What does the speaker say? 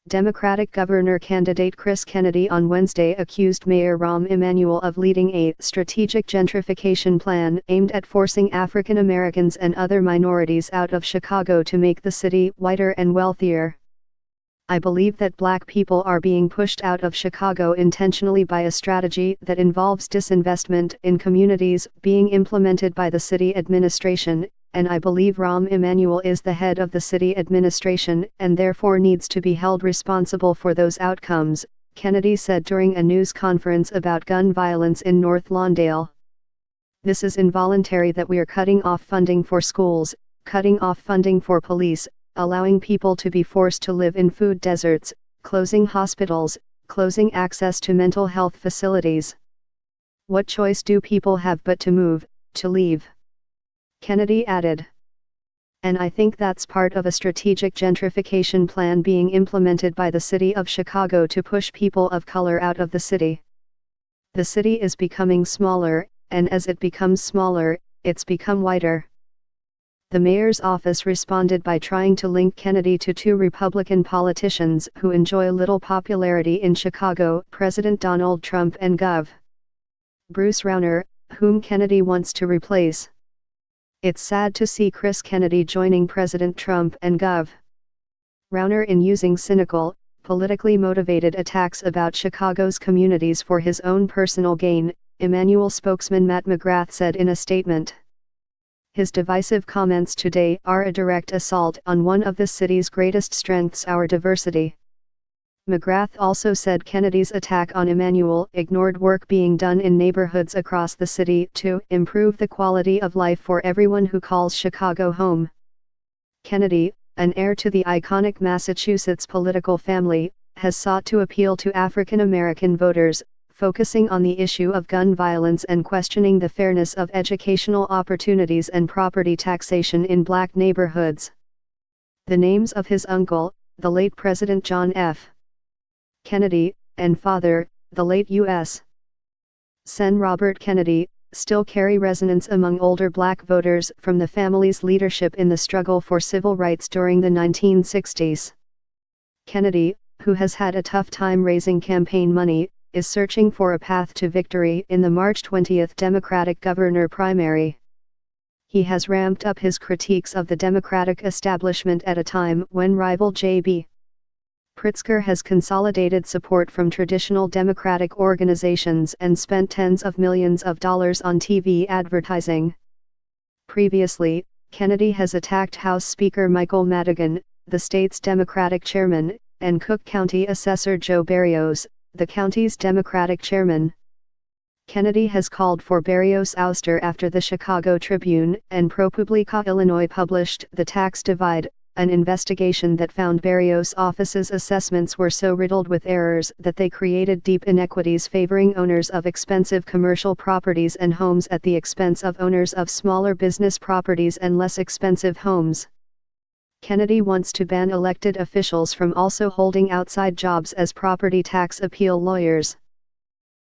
Democratic governor candidate Chris Kennedy on Wednesday accused Mayor Rahm Emanuel of leading a strategic gentrification plan aimed at forcing African Americans and other minorities out of Chicago to make the city whiter and wealthier. I believe that black people are being pushed out of Chicago intentionally by a strategy that involves disinvestment in communities being implemented by the city administration, and I believe Rahm Emanuel is the head of the city administration and therefore needs to be held responsible for those outcomes, Kennedy said during a news conference about gun violence in North Lawndale. This is involuntary that we are cutting off funding for schools, cutting off funding for police, allowing people to be forced to live in food deserts, closing hospitals, closing access to mental health facilities. What choice do people have but to move, to leave? Kennedy added. And I think that's part of a strategic gentrification plan being implemented by the city of Chicago to push people of color out of the city. The city is becoming smaller, and as it becomes smaller, it's become whiter. The mayor's office responded by trying to link Kennedy to two Republican politicians who enjoy little popularity in Chicago, President Donald Trump and Gov. Bruce Rauner, whom Kennedy wants to replace. It's sad to see Chris Kennedy joining President Trump and Gov. Rauner in using cynical, politically motivated attacks about Chicago's communities for his own personal gain, Emanuel spokesman Matt McGrath said in a statement. His divisive comments today are a direct assault on one of the city's greatest strengths, our diversity. McGrath also said Kennedy's attack on Emanuel ignored work being done in neighborhoods across the city to improve the quality of life for everyone who calls Chicago home. Kennedy, an heir to the iconic Massachusetts political family, has sought to appeal to African American voters, focusing on the issue of gun violence and questioning the fairness of educational opportunities and property taxation in black neighborhoods. The names of his uncle, the late President John F. Kennedy, and father, the late U.S. Sen. Robert Kennedy, still carry resonance among older black voters from the family's leadership in the struggle for civil rights during the 1960s. Kennedy, who has had a tough time raising campaign money, is searching for a path to victory in the March 20 Democratic governor primary. He has ramped up his critiques of the Democratic establishment at a time when rival J.B. Pritzker has consolidated support from traditional Democratic organizations and spent tens of millions of dollars on TV advertising. Previously, Kennedy has attacked House Speaker Michael Madigan, the state's Democratic chairman, and Cook County Assessor Joe Berrios, the county's Democratic chairman. Kennedy has called for Berrios' ouster after the Chicago Tribune and ProPublica Illinois published The Tax Divide, an investigation that found Berrios' office's assessments were so riddled with errors that they created deep inequities favoring owners of expensive commercial properties and homes at the expense of owners of smaller business properties and less expensive homes. Kennedy wants to ban elected officials from also holding outside jobs as property tax appeal lawyers.